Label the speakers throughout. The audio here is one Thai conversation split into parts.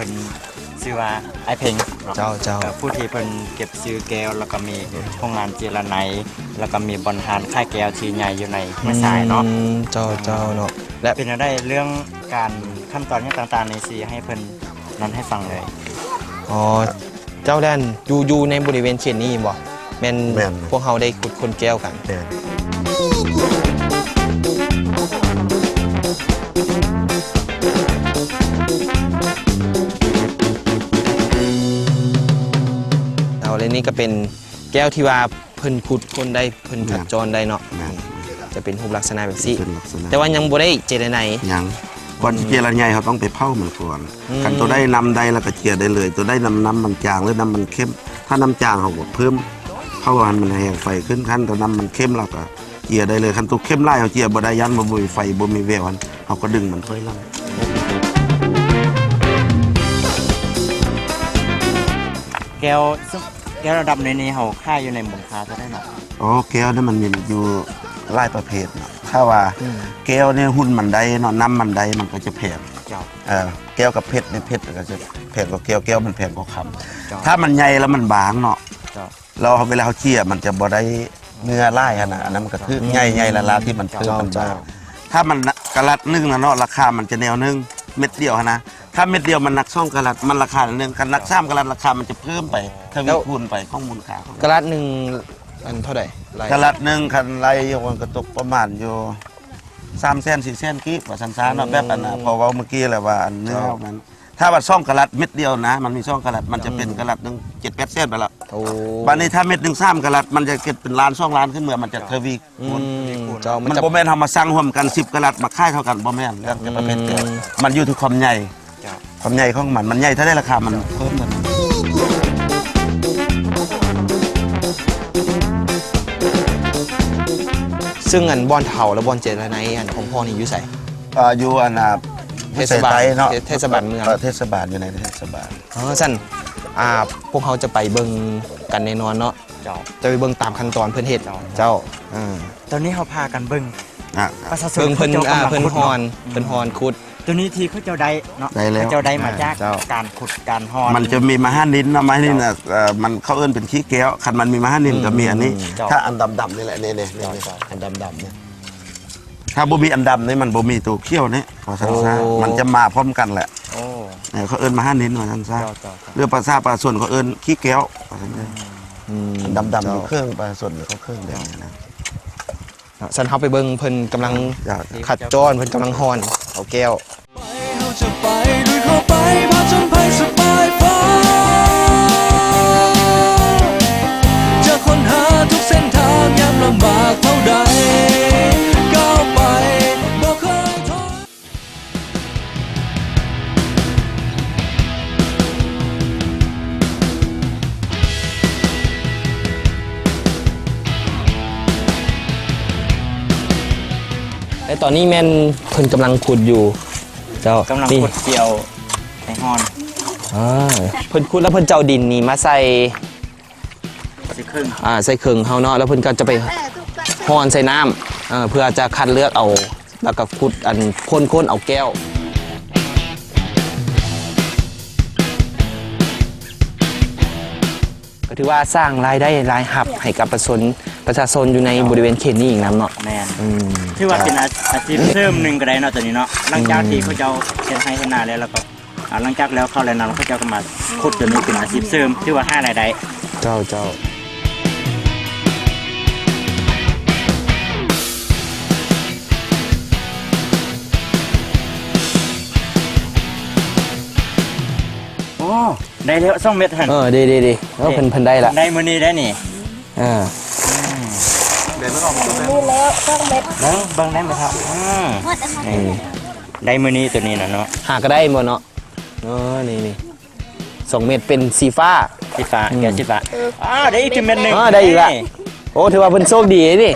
Speaker 1: พิ่นชื่อว่าไอ้เพ็ง
Speaker 2: เจ้า
Speaker 1: ผู้ที่เพิ่นเก็บซื้อแก้วแล้วก็มีโรงงานเจรไนแล้วก็มีบอนทานค่ายแก้วที่ใหญ่อยู่ในแม่สายเนาะ
Speaker 2: เจ้าเนาะและ
Speaker 1: เป็นได้เรื่องการขั้นตอนต่างๆในซีให้เพิ่นนั้นให้ฟังเลย
Speaker 2: อ๋อเจ้าแดนอยู่ในบริเวณเขตนี้บ่แม่นพวกเขาได้ขุดคนแก้วกันเอาเลยนี่ก็เป็นแก้วที่ว่าเพิ่นขุดคนได้เพิ่นขัดจรได้เนาะจะเป็นรูปลักษณะแบบนี้แต่ว่ายังบ่ได้เจรไน
Speaker 3: ยังก่อนเจรไนเขาต้องไปเผามันก่อนกันตัวได้นำได้แล้วก็เจียได้เลยตัวได้น้ำมันจางหรือน้ำมันเข้มถ้าน้ำจางเขาก็เพิ่มเผามันแห้งไฟขึ้นขั้นตัวน้ำมันเข้มแล้วก็เจียได้เลยขั้นตัวเข้มไล่เขาเจียบ่ได้ยันบ่มีไฟบ่มีแววเขาก็ดึงมันค่อยล่าง
Speaker 1: แก้วระดับนี้เขาค่ายอยู่ในมูลค่าจะได้หน่อย
Speaker 3: อ๋อแก้วนี่มันมีอยู่หลายประเภทเนาะถ้าว่าแก้วเนี่ยหุ้นมันได้เนาะน้ำมันได้มันก็จะแพงแก้วกับเพชรเนี่ยเพชรก็จะแพงกว่าแก้วมันแพงกว่าคำถ้ามันใหญ่แล้วมันบางเนาะเราเวลาเขาเคี่ยมันจะบ่ได้เนื้อไล่ขนาดนั้นมันก็คือใหญ่ๆละที่มันเพิ่มมันบางถ้ามันกะลัดนึงนะเนาะราคามันจะแนวนึงเม็ดเดียวนะถ้าเม็ดเดียวมันนักซ่องกะลัดมันราคาหนึ่งกันนักซ้ำกะลัดราคามันจะเพิ่มไปทวีคูณไปข้องมูลค่ากะลัดหนึ่งอันเท่าไหร่กะลัดหนึ่งคันไรอยู่กระตกประมาณอยู่3 เส้น 4 เส้นกี้ว่าสันๆเนาะแบบอันนะพอว่าเมื่อกี้แหละว่าอันเนื้อมันถ้าว่าซ่องกะลัดเม็ดเดียวนะมันมีซ่องกะลัดมันจะเป็นกะลัดหนึ่ง7-8 เส้นไปละบัดนี้ถ้าเม็ดหนึ่ง3กะลัดมันจะเก็บเป็นล้าน2 ล้านขึ้นเมื่อมันจะทวีคูณมันบ่แม่นทำมาสร้างร่วมกัน10กะลัดมาค่ายเท่ากันบ่แม่นแล้วจะประเภทแก้วมันอยู่ที่ความใหญ่ของมันใหญ่ถ้าได้ราคามันเพิ่มกัน
Speaker 2: ซึ่งอันบอนเถาและบอนเจรไนอันของพ่อนี่อยู่ใส่
Speaker 3: อยู่อัน
Speaker 2: เทศบาลเนาะเทศบาลเมือง
Speaker 3: เทศบาลอยู่ในเทศบาล
Speaker 2: สั้นพวกเขาจะไปเบิ่งกันแน่นอนเนาะจะไปเบิ่งตามขั้นตอนเพิ่นเฮ็ดเจ้า
Speaker 1: ตอนนี้เขาพากันเบิ่ง
Speaker 2: ประชาชนเพิ่นฮอนขุด
Speaker 1: ตัวนี้ที่เขาเจ้าได้เนาะเจ้าได้มาจากการขุดการฮอน
Speaker 3: มันจะมีมหานินเนาะมหานินมันเขาเอิ้นเป็นขี้แก้วคันมันมีมหานินก็มีอันนี้ถ้าอันดำๆนี่แหละนี่อันดำๆเนี่ยถ้าบ่มีอันดำนี่มันบ่มีตัวเขี้ยวนี่พอซั่นซะมันจะมาพร้อมกันแหละเนี่ยเขาเอิ้นมหานินว่าซั่นซะเรือปลาซาปลาส่วนเขาเอิ้นขี้แก้วดำๆเครื่องปลาส่วนเขาเครื่องแดงนะ
Speaker 2: สันเขาไปเบิ่งเพิ่นกำลังขัดจอนเพิ่นกำลังฮอนเอาแก้ว
Speaker 4: จะไปลุยเข้าไปพาจนภัยสบายฟ้าจะค้นหาทุกเส้นทางยามลำบากเท่าใดก้าวไปบอกเคยท้อ
Speaker 2: และตอนนี้แม่นเพิ่นกำลังขุดอยู่เจ้าก
Speaker 1: ำลังขุดเกี่ยวไอ้ฮอน
Speaker 2: เพิ่นขุดแล้วเพิ่นเจ้าดินนี่มาใส่
Speaker 1: เครื่อง
Speaker 2: ใส่เครื่องเฮาเนาะแล้วเพิ่นก็จะไปฮอนใส่น้ำเพื่อจะคัดเลือกเอาแล้วก็ขุดอันค้นเอาแก้วก็ถือว่าสร้างรายได้รายรับให้กับประชาชนอยู่ในบริเวณเขตนี้อีกน้ำเนาะ
Speaker 1: แม่นที่ว่าเป็นอาชีพเสริมหนึ่งก็ได้เนาะตัวนี้เนาะหลังจากที่เขาเจ้าเฮ็ดให้เฮ็ดนาแล้วก็หลังจากแล้วเข้าแล้วเขาเจ้าก็มาขุดตัวนี้เป็นอาชีพเสริมที่ว่า5รายได้
Speaker 2: เจ้า
Speaker 1: โอ้ได้แล้ว2 เม็ดหั่น
Speaker 2: ดีแล้วเพิ่นได้ละ
Speaker 1: ได้มื้อนี้ได้นี่
Speaker 5: ได้แล้ว2 เม็ด
Speaker 1: แล้วเบิ่งได้มั้ยครับได้มื้อนี้ตัวนี้น่ะเนาะ
Speaker 2: หาก็ได้บ่เนาะนี่2 เม็ดเป็นสีฟ้า
Speaker 1: แก้วสีฟ้าได้อีกเม็ดนึง
Speaker 2: ได้อีกละโอ้ถือว่าเพิ่นโชคดีนี่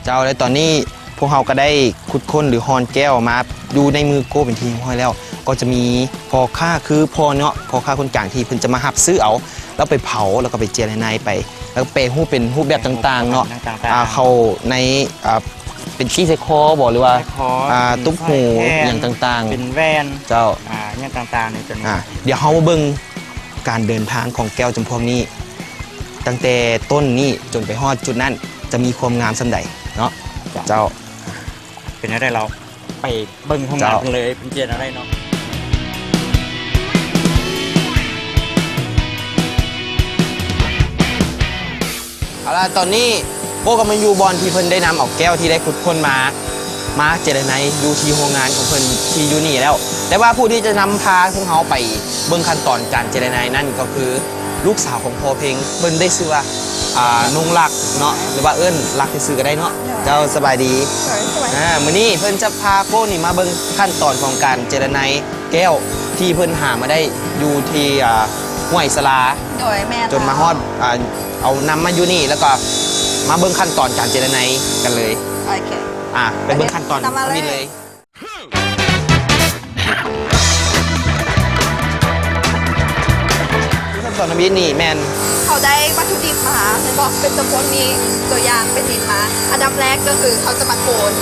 Speaker 2: เจ้าและตอนนี้พวกเขาก็ได้ขุดค้นหรือฮอนแก้วมาดูในมือโก้เป็นทีห้อยแล้ว ก็จะมีพอค่าคือพอเนาะพอค่าคนกลางที่เพิ่นจะมาหับซื้อเอาแล้วไปเผาแล้วก็ไปเจียในไป แล้วก็เปรูปเป็นรูปแบบต่างๆเนาะเข้าในเป็นขี้ใส่คอบอกหรือว่าตุ๊บหูอย่างต่างๆ
Speaker 1: เป็นแว่น
Speaker 2: เจ้า
Speaker 1: อย่างต่างๆในตัวนี้
Speaker 2: เดี๋ยวเฮามาเบิ่งการเดินทางของแก้วจำพวกนี้ ตั้งแต่ต้นนี้จนไปฮอดจุดนั้นจะมีความงามส่ำใดเนาะเจ้า
Speaker 1: เป็นอะไรเราไปเบิ่งห้อง
Speaker 2: เจ้า
Speaker 1: น้ำกันเลยเป็นเจียนอะไรเนาะ
Speaker 2: เอาล่ะตอนนี้โบกับมันอยู่บอลที่เพิ่นได้นำเอาแก้วที่ได้ขุดค้นมาเจรไนอยู่ที่โรงงานของเพิ่นที่อยู่นี่แล้ว แต่ว่าผู้ที่จะนำพาพวกเขาไปเบิ่งขั้นตอนการเจรไนนั่นก็คือลูกสาวของพ่อเพลงเพิ่นได้ชื่อว่านงรักเนาะหรือว่าเอิ้นรักที่ซื้อก็ได้เนาะเจ้าสบายดีมื้อนี้เพิ่นจะพาโก้นี่มาเบิ่งขั้นตอนของการเจรไนแก้วที่เพิ่นหามาได้อยู่ที่ห้วยสลา
Speaker 5: โดยแม่
Speaker 2: จนมาฮอดเอานำมาอยู่นี่แล้วก็มาเบิ่งขั้นตอนการเจรไนกันเลย
Speaker 5: โอเค
Speaker 2: ไปเบิ่งขั้นตอน
Speaker 5: ตามมาเลย
Speaker 2: นี้เลยขั้นตอนนี้นี่แมน
Speaker 5: เขาได้วัตถุดิบมาเห็นบอกเป็นจำพวกนี้ตัวอย่างเป็นดินมา อันดับแรกก็คือเขาจะมาโกน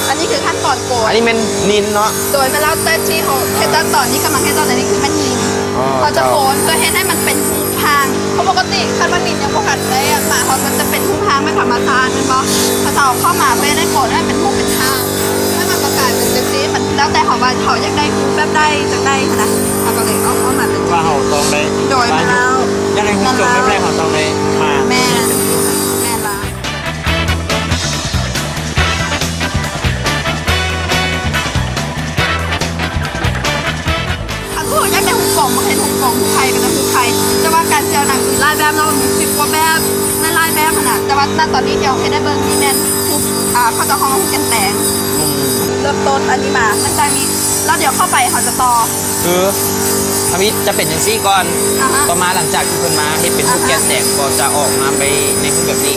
Speaker 5: อันนี้คือขั้นตอนโกน
Speaker 2: อันนี้เป็นนินเนาะ
Speaker 5: โดยมาเล่าเต้นที่เขาแค่ตอนนี้กำลังแค่ตอนนี้คือมันนิน
Speaker 2: อ๋อ
Speaker 5: เขาจะโกนเพื่อให้มันเป็นหูพางเพราะปกติขั้นมันนินยังพวกกันได้มาเขาจะเป็นหูพางไม่ธรรมชาติเห็นบอกเขาจะเอาเข้ามาเพื่อได้โกนให้เป็นหูเป็นทางให้มันประกาศเป็นเซ็กซี่มันแล้วแต่เขาว่าเขาอยากได้หูแบบได้จะได้นะเขาก็เลยเอาเข้ามาเป็น
Speaker 1: ว่าเขาต้องได้
Speaker 5: โดยมาแล้ว
Speaker 1: ยังไงคุณจบไม่ได้เขาต้องได้มา
Speaker 5: แม่ละถ้าคู่อยากได้หุ่นกล่องมาเห็นหุ่นกล่องไทยก็จะคือไทยแต่ว่าการเจียวหนังคือลายแบบเรามี10 กว่าแบบไม่ลายแบบขนาดแต่ว่าณตอนนี้เดี๋ยวให้ได้เบิ้งนี่แม่นทุกเขาจะห้องกันแต่งเริ่มต้นอันนี้มาตั้งแต่นี้แล้วเดี๋ยวเข้าไปเขาจะต่อ
Speaker 2: คือทวิตจะเป็นอย่างซี่ก่อน
Speaker 5: อ่าฮะ
Speaker 2: ต่อมาหลังจากที่เพิ่นมาเฮ็ดเป็นรูปแกนแตกก็จะออกมาไปในรูปแบบนี้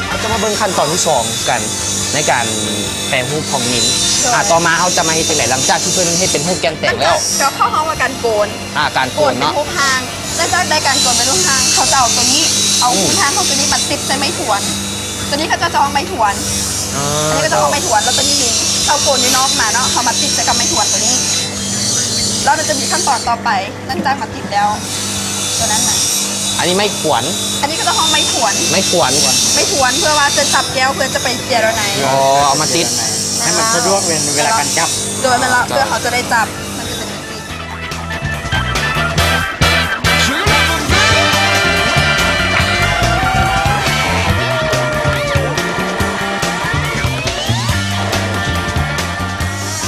Speaker 2: เราจะมาเบิ่งขั้นตอนที่สองกันในการแปลงรูปของนิ้นต่อมาเขาจะมาเฮ็ดจังไดหลังจากที่เพิ่นเฮ็ดเป็นรูปแกนแตกแล้ว
Speaker 5: เดี๋ยวเข้าห้องว่าการโกน
Speaker 2: การโกน
Speaker 5: เป็น
Speaker 2: เนาะ
Speaker 5: ทุกทางแล้วจากได้การโกนเป็นทุกทางเขาจะเอาตัวนี้เอาทุกทางของตัวนี้มาติดใส่ไม้ถวน ตัวนี้เขาจะเอาไม้ถวน อันนี้ก็จะเอาไม้ถวนแล้วตัวนี้ยิงเอาโกนที่นอกมาเนาะเขามาติดใส่กับไม้ถวนตัวนี้แล้วเราจะมีขั้นตอนต่อไปหลังจากมาติดแล้ว ตัวนั้นนะ
Speaker 2: อันนี้ไม่ขวน
Speaker 5: อันนี้ก็จะห้องไม้ถวน
Speaker 2: ไม่ขวน
Speaker 5: ไม้ถวนเพื่อว่าจะจับแก้วเพื่อจะไปเจรไน
Speaker 2: อ๋อเอามาติด
Speaker 1: ให้มันสะดวกเวลาการจับ
Speaker 5: โดยมันละเพื่อเขาจะได้จับมันจะเป็นติ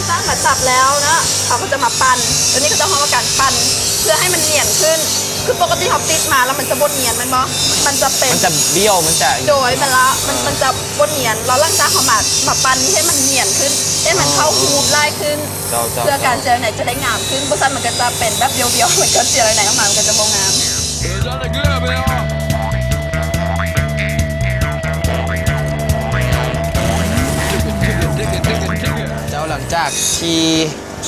Speaker 5: ดตั้งมาจับแล้วนะเขาก็จะมาปั้นตัวนี้ก็จะห้องว่าการปั้นเพื่อให้มันเนียนขึ้น คือปกติเขาติดมาแล้วมันจะบดเนียนมันจะเป็น
Speaker 2: มันจะเบี้ยวมันจะ
Speaker 5: โดยมันจะบดเนียนแล้วหลังจากเขามาปั้นให้มันเนียนขึ้นให้มันเข้าฮูบไล่ขึ้น เพื่อการเจอไหนจะได้งามขึ้นเพราะฉะนั้นมันก็จะเป็นแบบเบี้ยวๆเหมือนกับเจอไหนออกมามันก็จะโบงาม
Speaker 2: เจ้าหลังจากที่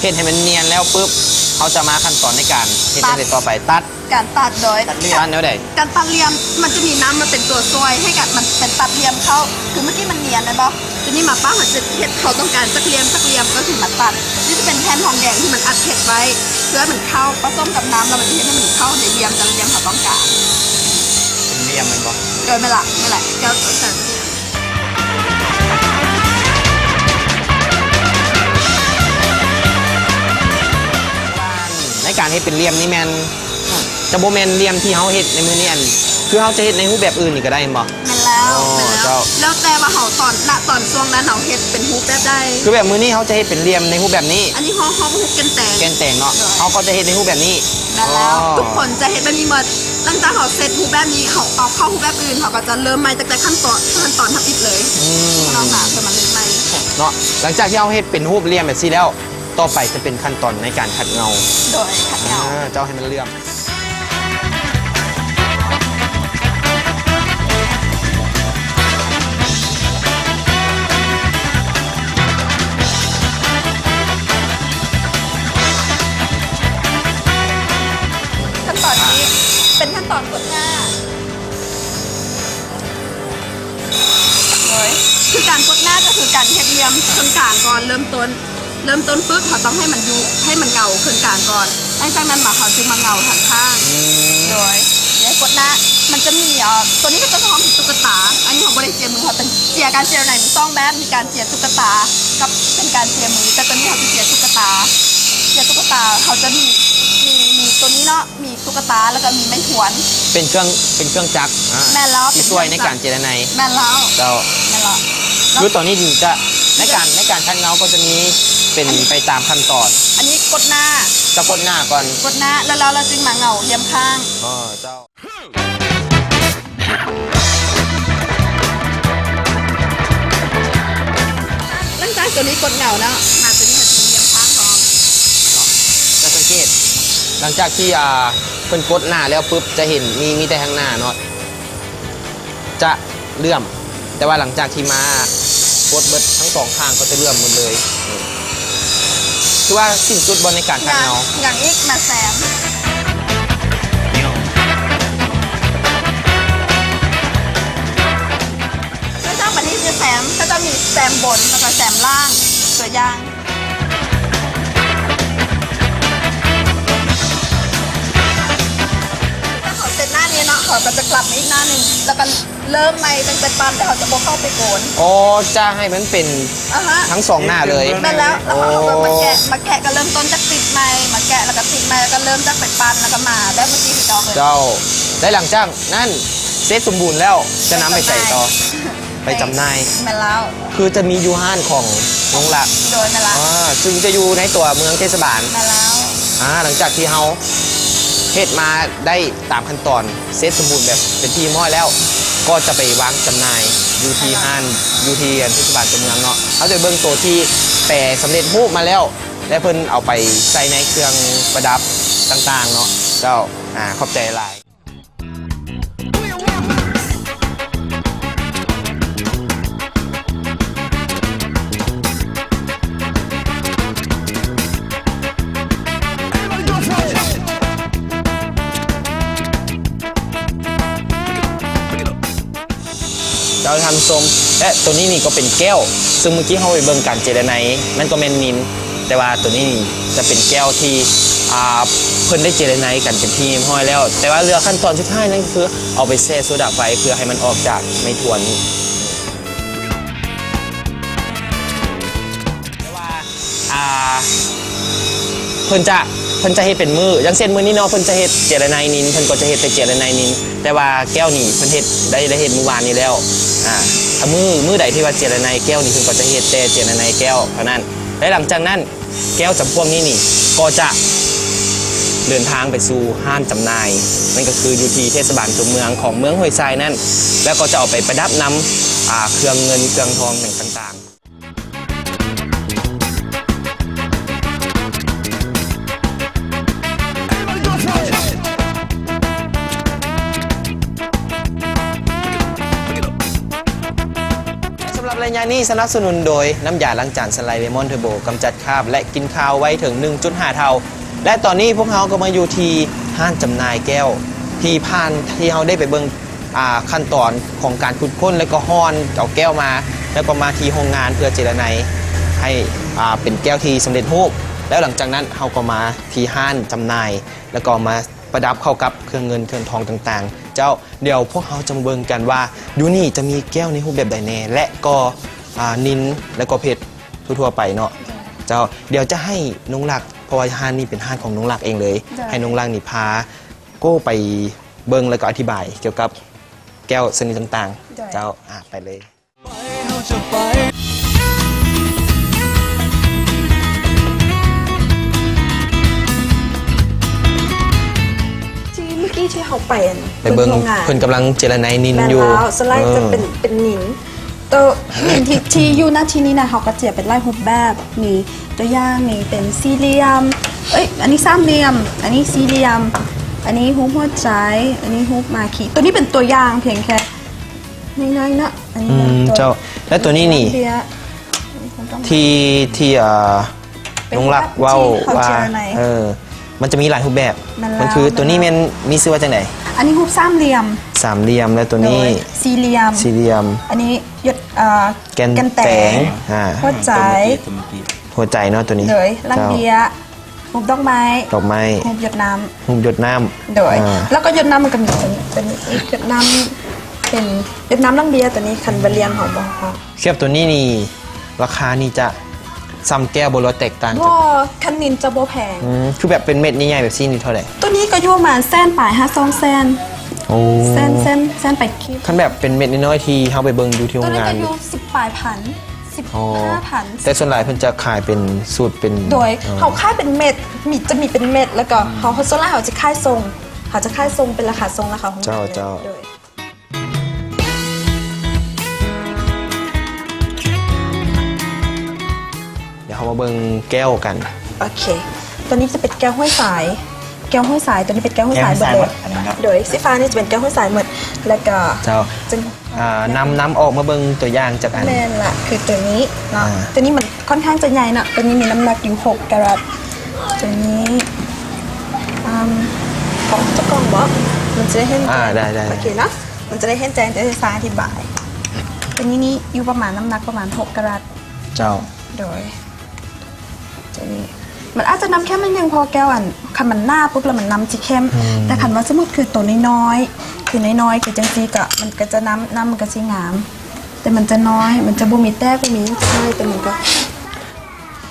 Speaker 2: เห็ดให้มันเนียนแล้วปุ๊บเขาจะมาขั้นตอนในการเห็ดให้ต่อไปตัด
Speaker 5: การตัดโดย
Speaker 2: ตัดแนวใด
Speaker 5: การตัดเหลี่ยมมันจะมีน้ำมาเป็นตัวซอยให้กับมันเป็นตัดเหลี่ยมเข้าคือเมื่อกี้มันเนียนนะบอทีนี้มาป้าหันจะเห็ดเขาต้องการสักเหลี่ยมก็คือมาตัดนี่จะเป็นแผ่นทองแดงที่มันอัดเห็ดไว้เพื่อมันเข้าผสมกับน้ำแล้วมันจะเห็นให้มันเข้าในเหลี่ยมแต่ละเหลี่ยมเขาต้องการ
Speaker 1: เรียมมันบอก
Speaker 5: โดยไม่ละแก้วตัวแต่เหลี่ยม
Speaker 2: ในการเห็ดเป็นเหลี่ยมนี่แมนจะโบแมนเหลี่ยมที่เขาเห็ดในมือนี่อันคือเขาจะเห็ดในรูปแบบอื่นนี่ก็ได้บ่
Speaker 5: มันแล้ว
Speaker 2: อ๋อ
Speaker 5: มันแล้ว
Speaker 2: เจ้า
Speaker 5: แล้วแต่ว่าเขาตอนช่วงนั้นเขาเห็ดเป็นฮูปแบบได้
Speaker 2: คือแบบมือนี่เขาจะเห็ดเป็นเหลี่ยมในรูปแบบนี้
Speaker 5: อันนี้ห้องฮูปกันแต่
Speaker 2: แกนแต่งเนาะเขาก็จะเห็ดในรูปแบบนี้
Speaker 5: นั่นแล้ว
Speaker 2: อ๋อ
Speaker 5: ทุกคนจะเห็นแบบนี้หมดหลังจากเขาเซตฮูปแบบนี้เขาเอาเข้าฮูปแบบอื่นเขาก็จะเริ่มใหม่ตั้งแต่ขั้นตอนทับอิดเลยน้องหนาจะมาเริ่มใหม่
Speaker 2: เนาะหลังจากที่เขาเห็ดเป็นรูปเหลี่ยมแบบนี้แล้วต่อไปจะเป็นขั้นตอนในการขัดเงา
Speaker 5: โดยขัดเงา
Speaker 2: เจ้าให้มันเหลี่ยม
Speaker 5: กดหน้าเลยคือการกดหน้าก็คือการเฮ็ดเหลี่ยมเครื่องกลางก่อนเริ่มต้นปึ๊บเขาต้องให้มันอยู่ให้มันเงาเครื่องกลางก่อนหลังจากนั้นมาเขาจึงมาเงาทางข้างโดยแล้วกดหน้ามันจะมีตัวนี้ก็จะพร้อมตุ๊กตาอันนี้ของบริเจียมือเขาเป็นเจียการเจียไหนมีต้องแบบมีการเจียตุ๊กตากับเป็นการเจียมือแต่ตัวนี้เขาจะเจียตุ๊กตาเขาจะมีตัวนี้เนาะมีตุ๊กตาแล้วก็มีไม้ถวน
Speaker 2: เป็นเครื่องจักร
Speaker 5: แม่นแล้ว
Speaker 2: ที่ช่วยในการเจรไน
Speaker 5: แม่นแล้ว
Speaker 2: เจ้า
Speaker 5: แม่นแล้ว
Speaker 2: คือตอนนี้จะในการคัดเงาก็จะมีเป็นไปตามขั้นตอน
Speaker 5: อันนี้กดหน้า
Speaker 2: จะกดหน้าก่อน
Speaker 5: กดหน้าแล้วเราจึงมาเงาเลียมข้าง
Speaker 2: เจ้า
Speaker 5: หลังจากตัวนี้กดเงาเนาะมาตัวนี้มันจะเลียมข้างของ
Speaker 2: จะสังเกตหลังจากที่เพิ่นกดหน้าแล้วปุ๊บจะเห็นมีแต่ข้างหน้าเนาะจะเลื่อม แต่ว่าหลังจากที่มากดเบิดทั้งสองข้างก็จะเลื่อมหมดเลยคือว่าสิ้นสุดบนในการคัดเงา
Speaker 5: อย่างอีกมาแซมไม่ชอบแบบนี้จะแซมก็จะมีแซมบนแล้วก็แซมล่างตัวอย่างเขาเสร็จหน้านี้เนาะเขาก็จะกลับมาอีกหน้าหนึ่งแล้วก็เริ่มใหม่ตั้งแต่ปั้นแต่เขาจะโบเข้าไปโกน
Speaker 2: อ๋อจะให้มันเป็น
Speaker 5: ฮะ
Speaker 2: ทั้งสองหน้าเลย
Speaker 5: แม่นแล้วเขาก็มาแกะก็เริ่มต้นจากติดไม้มาแกะแล้วก็ติดไม้แล้วก็เริ่มจากไปปั้นแล้วก็มาได้เมื่อกี้ที่เราเลย
Speaker 2: เจ้าได้หลังจากนั่นเซตสมบูรณ์แล้วจะนำไปใส่ต่อไปจำหน่าย
Speaker 5: แม่นแล้ว
Speaker 2: คือจะมียูฮานของน้องหลัก
Speaker 5: โดยแม่นแล้ว
Speaker 2: ซึ่งจะอยู่ในตัวเมืองเทศบาล
Speaker 5: แม่นแล้ว
Speaker 2: หลังจากที่เฮาเฮ็ดมาได้ตามขั้นตอนเซตสมบูรณ์แบบเป็นที่ม้อยแล้ว ก็จะไปวางจำหน่ายอยู่ที่ห้านอยู่ที่เทศบาลตัวเมืองเนาะเขาจะเบิ่งตัวที่แปรสำเร็จรูปมาแล้ว และเพิ่นเอาไปใส่ในเครื่องประดับต่างๆเนาะเจ้าขอบใจหลาย เราทำส้มและตัวนี้นี่ก็เป็นแก้ว ซึ่งเมื่อกี้เขาไปเบิ่งการเจรไนนั่นก็แมนนิน แต่ว่าตัวนี้นี่จะเป็นแก้วที่เพิ่นได้เจรไนกันเป็นที่ห้อยแล้ว แต่ว่าเรือขั้นตอนสุดท้ายนั่นก็คือเอาไปแช่โซดาไฟเพื่อให้มันออกจากไม้ถวนแต่ว่าเพิ่นจะเฮ็ดเป็นมืออย่างเช่นมือนี้เนาะเพิ่นจะเฮ็ดเจรไนนินเพิ่นก็จะเฮ็ดแต่เจรไนนินแต่ว่าแก้วนี่เพิ่นเฮ็ดได้เฮ็ดเมื่อวานนี้แล้วถ้ามือใดที่ว่าเจรไนแก้วนี่เพิ่นก็จะเฮ็ดแต่เจรไนแก้วเท่านั้นและหลังจากนั้นแก้วจำพวกนี้นี่ก็จะเดินทางไปสู่ห้างจำหน่ายนั่นก็คืออยู่ที่เทศบาลตัวเมืองของเมืองห้วยทรายนั่นแล้วก็จะเอาไปประดับนำเครื่องเงินเครื่องทองต่างๆสำหรับรายงานนี้สนับสนุนโดยน้ำยาล้างจานสไลด์เลมอนเทอร์โบกำจัดคราบและกินคาวไว้ถึง 1.5 เท่าและตอนนี้พวกเขาก็มาอยู่ที่ห้างจำหน่ายแก้วที่เขาได้ไปเบิ่งขั้นตอนของการขุดค้นและก็ฮ้อนเอาแก้วมาแล้วก็มาที่โรงงานเพื่อเจรไนให้เป็นแก้วที่สำเร็จรูปแล้วหลังจากนั้นเขาก็มาที่ห้างจำหน่ายแล้วก็มาประดับเข้ากับเครื่องเงินเครื่องทองต่างๆเจ้าเดี๋ยวพวกเขาจะมาเบิ่งกันว่าดูนี่จะมีแก้วในรูปแบบใดแน่และก็นินและก็เพชรทั่วๆไปเนาะเจ้าเดี๋ยวจะให้น้องหลักเพราะว่าห้างนี้เป็นห้างของน้องหลักเองเลยให้น้องหลักนี่พาโก้ไปเบิ่งแล้วก็อธิบายเกี่ยวกับแก้วชนิดต่างๆเจ้าไปเลย
Speaker 4: ไปเราจะไป
Speaker 5: ที่เมื่อกี้ที่เขาไป
Speaker 2: ไปเบิ่ง
Speaker 5: โรงงาน
Speaker 2: เพิ่นกำลังเจรไนนิน
Speaker 5: แม่น
Speaker 2: อยู่
Speaker 5: แล้วสไลด์จะเป็นหนินตัวที่อยู่หน้าที่นี้นะเขาก็เจียเป็นลายรูปแบบมีตัวอย่างมีเป็นสี่เหลี่ยมอันนี้สามเหลี่ยมอันนี้สี่เหลี่ยมอันนี้รูปหัวใจอันนี้รูปมาขีตัวนี้เป็นตัวอย่างเพียงแค่น้อยๆนะอันนี้นะ
Speaker 2: เจ้าและตัวนี้นี่
Speaker 5: เดียว
Speaker 2: ที่น้องหลักเว้าว่ามันจะมีหลายรูปแบบ
Speaker 5: มันแล้ว
Speaker 2: มันคือตัวนี้มันมีชื่อว่าจังได๋
Speaker 5: อันนี้รูปสามเหลี่ยม
Speaker 2: สามเหลี่ยมและตัวนี้
Speaker 5: โดยสี่เหลี่ยม
Speaker 2: สี่เหลี่ยม
Speaker 5: อันนี้หยด
Speaker 2: แกนแตง
Speaker 5: หัวใจ
Speaker 2: หัวใจเนาะตัวนี้
Speaker 5: โดยลังเบียรูปดอกไม้
Speaker 2: ดอกไม้
Speaker 5: รูปหยดน้
Speaker 2: หุ่มหยดน้
Speaker 5: ำโดย แล้วก็หยดน้ำมันก็มีเป็นอีกหยดน้ำเป็นหยดน้ำลังเบียตัวนี้คันบะเลียงของบอง
Speaker 2: ำเทียบตัวนี้นี่ราคานี่จะซ้ำแก้วบนรถแตกต่าง
Speaker 5: ว่าคันนินจะโบแพง
Speaker 2: คือแบบเป็นเม็ดใหญ่ๆแบบซี่นี่เท่าไหร่
Speaker 5: ตัวนี้ก็อยู่ประมาณแสนปลาย2 แสน
Speaker 2: โอ้
Speaker 5: แสนไปคลิป
Speaker 2: คันแบบเป็นเม็ดน้อยๆที่เฮาไปเบิ่งอยู่ที่โร
Speaker 5: ตัว
Speaker 2: ง
Speaker 5: นี้
Speaker 2: งาน
Speaker 5: ก็อยู่10 ปลายพัน
Speaker 2: อ๋อ
Speaker 5: 15,000
Speaker 2: แต่ส่วนหลายเพิ่นจะขายเป็นสูตรเป็น
Speaker 5: โดยเขาค่ายเป็นเม็ดจะมีเป็นเม็ดแล้วก็เขาโซล่าเขาจะค่ายทรงเขาจะค่ายทรงเป็นราคาทรงราคาของ
Speaker 2: เจ้า
Speaker 5: โดย
Speaker 2: เดี๋ยวเฮามาเบิ่งแก้วกัน
Speaker 5: โอเค ตัวนี้จะเป็นแก้วห้วยสาย แก้วห้วยสายตัวนี้เป็นแก้วห้วยสายหมดเลยโดยสีฟ้านี่จะเป็นแก้วห้วยสายหมดแล้วก็
Speaker 2: เจ้า
Speaker 5: จะ
Speaker 2: นำออกมาเบิ่งตัวอย่างจากอัน
Speaker 5: แม่นละคือตัวนี้เนาะ
Speaker 2: อ่า
Speaker 5: ตัวนี้มันค่อนข้างจะใหญ่เนาะตัวนี้มีน้ำหนักอยู่6 กะรัตตัวนี้ของเจ้ากล่องบอมันจะได้เห็น
Speaker 2: ได้
Speaker 5: โอเคเนาะมันจะได้เห็นแจ้งจะได้ฟ้าอธิบายตัวนี้นี่อยู่ประมาณน้ำหนักประมาณ6 กะรัต
Speaker 2: เจ้า
Speaker 5: โดยตัวนี้มันอาจจะน้ำเข้มมันยังพอแก้วอันคันมันหน้าปุ๊บแล้วมันน้ำจีเข้มแต่คันว่าสมมติคือตัวน้อยๆคือน้อยๆคือจังซีกะมันก็จะน้ำมันก็สีงาม แต่มันจะน้อยมันจะบ่มีแต้บ่มีใช่แต่มันก็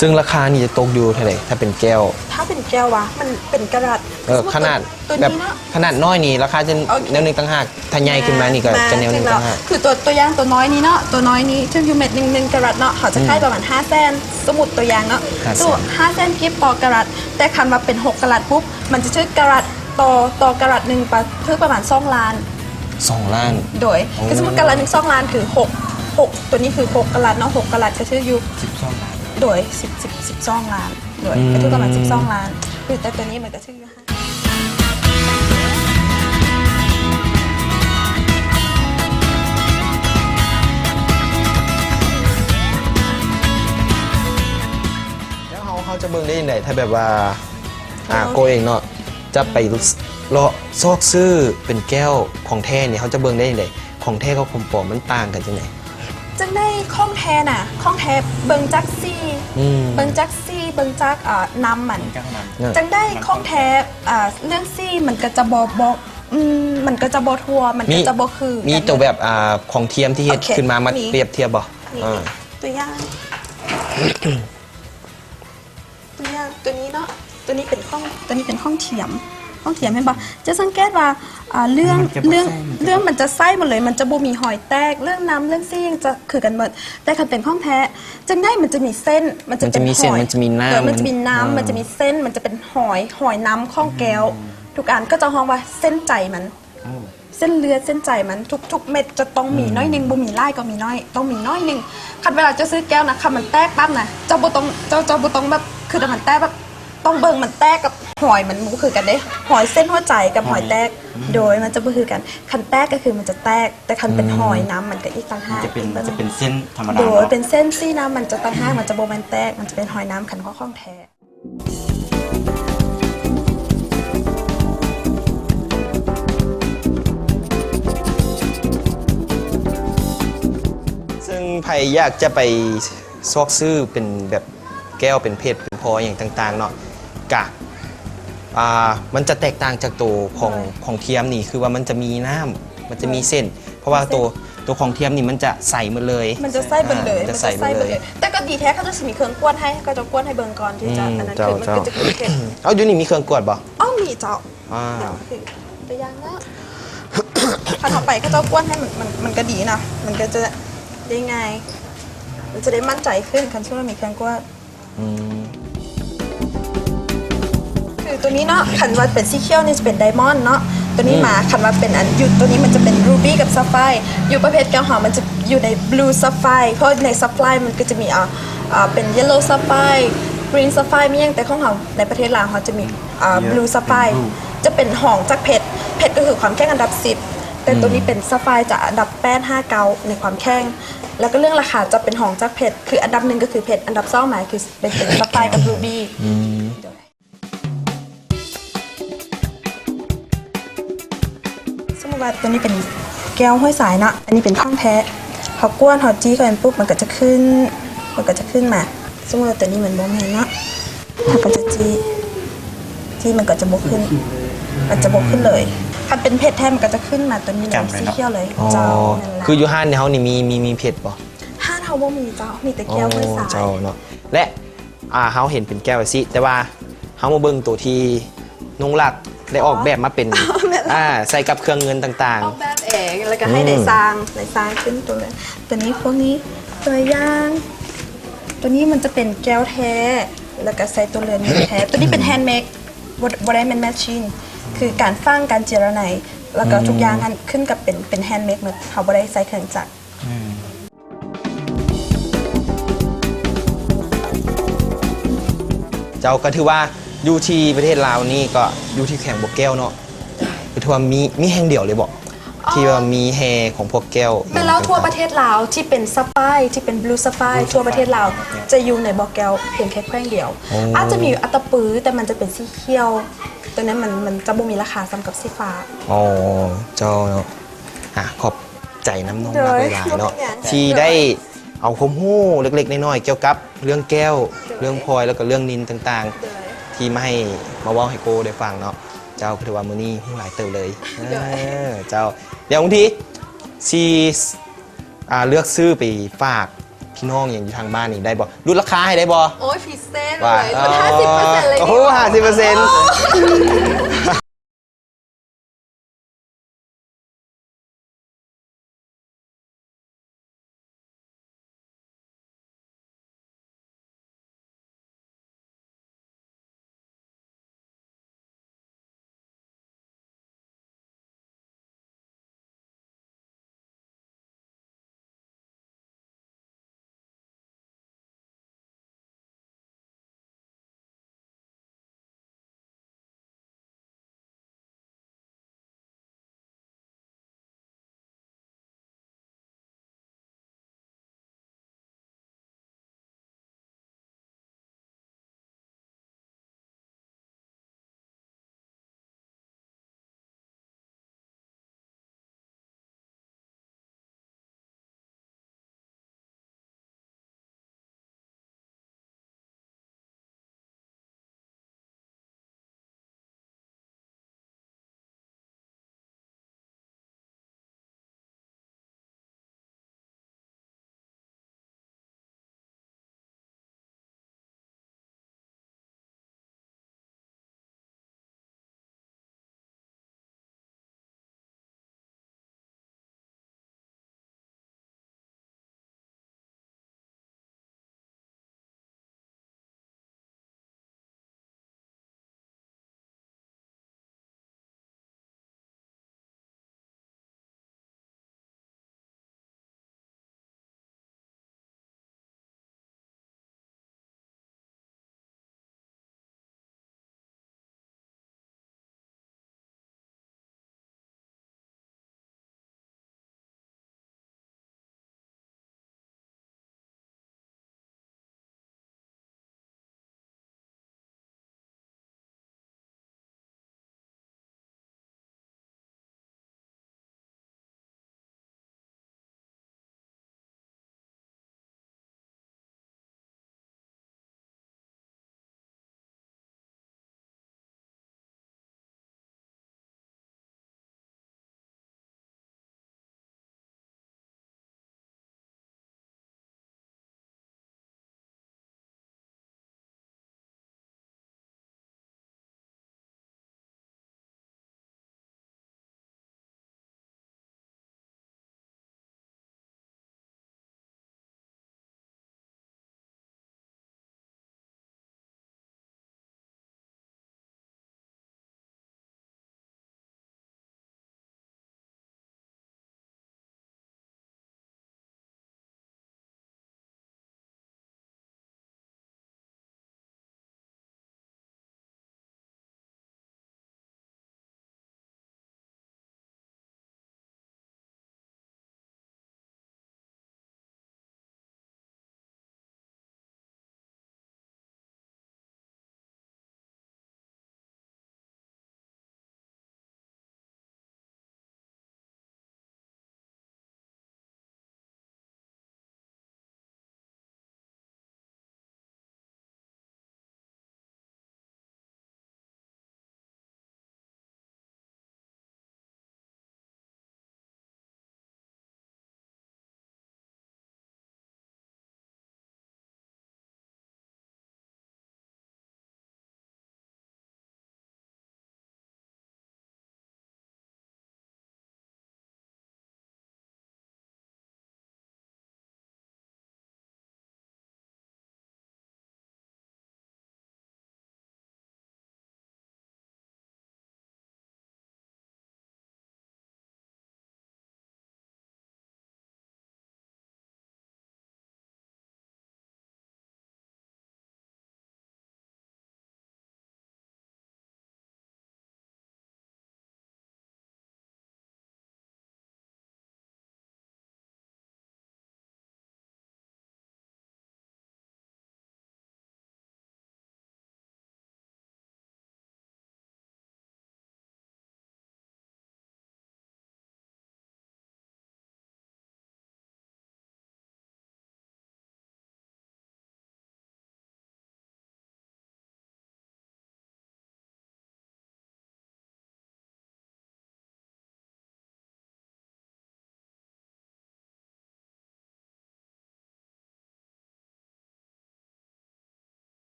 Speaker 2: ซึ่งราคานี่จะตกอยู่เท่าไหร่ถ้าเป็นแก้ว
Speaker 5: ถ้าเป็นแก้ววะมันเป็นกระดาษ
Speaker 2: ขนาด
Speaker 5: ตัว
Speaker 2: แบบ
Speaker 5: นี้เนาะ
Speaker 2: ขนาดน้อยนี่ราคาจะ
Speaker 5: โอเค
Speaker 2: แนวหนึงต่างหากถ้าใหญ่ขึ้นมานี่ก็จะแนวหนึงต่างหาก
Speaker 5: คือตัวอย่างตัวน้อยนี้เนาะตัวน้อยนี้ที่อยู่เม็ดหนึ่งกะรัตเนาะเขาจะค่ายประมาณ5 แสนสมุดตัวอย่างเนาะ
Speaker 2: 5
Speaker 5: ตัว5 แสนกิฟต์ต่อกะรัตแต่คันมาเป็น6 กะรัตปุ๊บมันจะชื่อกะรัตต่อกะรัตหนึ่งประมาณ2 ล้าน
Speaker 2: 2 ล้าน
Speaker 5: โดยคือสมมติกะรัตหนึ่ง2 ล้านถือ6ตัวนี้คือ6 กะรัตเนาะ6 กะรัตก็ชื่ออยู่12 ล้านโดย12 ล้านโดยก็ถือประมาณ12 ล้านคือแต่ตัวนี้มันก็ชื่ออยู่
Speaker 2: แล้วเขาจะเบิ่งได้ยังไงถ้าแบบว่าโกเองเนาะจะไปเลาะซอกซื้อเป็นแก้วของแท้เนี่ยเขาจะเบิ่งได้ยังไงของแท้กับของปลอมมันต่างกันจังไง
Speaker 5: จังได้ข้องแท้น่ะข้องแท้เบิงจักซี่ เบิงจักซี่เบิงจักนำมันจังได้ข้องแท้เรื่องซี่มันก็จะบอกมันก็จะบทัวมันก็จะบคือ
Speaker 2: มีตัวแบบของเทียมที่เฮ็ด
Speaker 5: โอเค
Speaker 2: ขึ้นมา
Speaker 5: มี
Speaker 2: เปรียบเทียบบ่
Speaker 5: นี่
Speaker 2: อ่า
Speaker 5: ตัวอย่างตัวนี้เนาะตัวนี้เป็นข้องเทียมเห็นปะจะสังเกตว่าเรื่องมันจะไส้หมดเลยมันจะบ่มีหอยแตกเรื่องน้ำเรื่องซี่ยังจะคือกันหมดแต่คันเป็นข้องแท้จังได้มันจะมีเส้นมันจะเป็น
Speaker 2: มันจะมีเส้น
Speaker 5: หอย
Speaker 2: มันจะมีน้ำ
Speaker 5: มันจะมีน้ำมันจะมีเส้นมันจะเป็นหอยน้ำข้องแก้วทุกอันก็จะฮ้องว่าเส้นใจมันเส้นเลือดเส้นใจมันทุกเม็ดจะต้องมีน้อยนึงบ่มีไล่ก็มีน้อยต้องมีน้อยนึงคันเวลาจะซื้อแก้วนะคันมันแตกปั๊บนะเจ้าบ่ต้องแบบคือแต่มันแตกแบบต้องเบิ่งมันแตกกับหอยมันบ่คือกันเด้หอยเส้นหัวใจกับหอยแตกโดยมันจะบ่คือกันคันแตกก็คือมันจะแตกแต่คันเป็นหอยน้ำมันก็อีกต่างหาก
Speaker 1: จะเป็นเส้นธรรมดา
Speaker 5: โดย
Speaker 1: เนาะ
Speaker 5: เป็นเส้นซี่น้ำมันจะต่างหากมันจะบ่แม่นแตกมันจะเป็นหอยน้ำคันข้องแท้
Speaker 2: ซึ่งไผอยากจะไปซอกซื้อเป็นแบบแก้วเป็นเพชรเป็นพลอยอย่างต่างๆเนาะกะมันจะแตกต่างจากตัวของเทียมนี่คือว่ามันจะมีน้ำมันจะมีเส้น เพราะว่าตัวของเทียมนี่มันจะใสหมดเลย
Speaker 5: มันจะไส้เบิ่งเลย
Speaker 2: จะใสหมดเลย
Speaker 5: แต่ก็ดีแท้เขาจะมีเครื่องกวนให้ก็จะกวนให้เบิ่งก่อนที่จะอันนั้นคือมันก็จะเป็นเผ็ด
Speaker 2: เอาอยู่นี่มีเครื่องกวดบ่
Speaker 5: อ้อมีเจ้า
Speaker 2: อ่า
Speaker 5: คือตัวอย่างนะคันต่อไปก็จะกวนให้มันก็ดีนะมันก็จะได้ไงมันจะได้มั่นใจขึ้นคันช่วงมีเครื่องกวน
Speaker 2: อืม
Speaker 5: คือตัวนี้เนาะคันว่าเป็นสีเขียวนี่จะเป็นไดมอนด์เนาะตัวนี้มาคันว่าเป็นอันอยู่ตัวนี้มันจะเป็นรูบี้กับซัฟไฟร์อยู่ประเภทแก้วหอมมันจะอยู่ในบลูซัฟไฟร์เพราะในซัฟไฟร์มันก็จะมีเป็นเยลโล่ซัฟไฟร์กรีนซัฟไฟร์มีอย่างแต่ของเราในประเทศลาวเขาจะมีบลูซัฟไฟร์จะเป็นหองจากเพชรก็คือความแข็งอันดับ10แต่ตัวนี้เป็นซัฟไฟร์จะอันดับ859ในความแข็งแล้วก็เรื่องราคาจะเป็นหองจากเพชรคืออันดับ1ก็คือเพชรอันดับ2หมายคือเป็นซัฟไฟร์กับรูบี้
Speaker 2: แ
Speaker 5: ว่าตัวนี้เป็นแก้วห้อยสายเนาะอันนี้เป็นท่องแท้เขากวนเขาจี้กันปุ๊บมันก็จะขึ้นมาสมมติว่าตัวนี้มันโบแมนเนาะเขาก็จะจี้มันก็จะบกขึ้นมันจะบกขึ้นเลยถ้าเป็นเพชรแท้มันก็จะขึ้นมาตัวนี้เลยสีเขียวเลย
Speaker 2: อ๋อ
Speaker 5: เจ้านั่นแหละ
Speaker 2: คืออยู่ห้านเนี่ยเขานี่มีเผ็ดบ่
Speaker 5: ห้าเขาบ่มีเจ้ามีแต่แก้วห้อยสาย
Speaker 2: เจ้าเนาะและเขาเห็นเป็นแก้วไอซิแต่ว่าเขามาเบิ่งตัวที่นุ่งหลักได้ออกแบบมาเป็นใส่กับเครื่องเงินต่าง
Speaker 5: ออกแบบเองแล้วก็ให้ได้สร้างขึ้นตัวเลยตัวนี้พวกนี้ตัวย่างตัวนี้มันจะเป็นแก้วแท้แล้วก็ใส่ตัวเรือนเงินแท้ตัวนี้เป็นแฮนด์เมดบ่ได้เป็นแมชชีนคือการฟังการเจรไนแล้วก็ทุกอย่างกันขึ้นกับเป็นแฮนด์เมดหมดเขาบ่ได้ใส่เครื่องจักร
Speaker 2: ๆ เจ้าก็ถือว่าอยู่ที่ประเทศลาวนี่ก็อยู่ที่แข่งบวกแก้วเนาะคือถือว่ามีแห่งเดียวเลยบอกที่ว่ามีแฮของพวกแก้ว
Speaker 5: แต่แล้วทั่วประเทศลาวที่เป็นสปายที่เป็นบลูสปายทั่วประเทศลาวจะอยู่ในบอกแก้วเพียงแค่แคว้งเดียว อาจจะมีอัตตปื้อแต่มันจะเป็นสีเขียวตัวนั้นมันจะบ่มีราคาซ้ำกับสีฟ้า
Speaker 2: อ๋อเจ้าเนาะขอบใจน้ำนองมากหลายๆเนาะ
Speaker 5: เดี๋ยว
Speaker 2: ที่ได้เอาความรู้เล็กๆน้อยๆเกี่ยวกับเรื่องแก้วเรื่องพลอยแล้วก็เรื่องนินต่างๆ ที่มาให้มาเว้าให้โกได้ฟังเนาะเจ้าคือว่ามื้อนี้ฮู้หลายเติบเลยเจ้าเดี๋ยวบางทีซีเลือกซื้อไปฝากพี่น้องอย่างอยู่ทางบ้านนี่ได้บ่ลดราคาให้ได้บ่
Speaker 5: โอ้ยพิเศษ
Speaker 2: ว่า
Speaker 5: เลยมัน50%เลย
Speaker 2: โอ้โห50%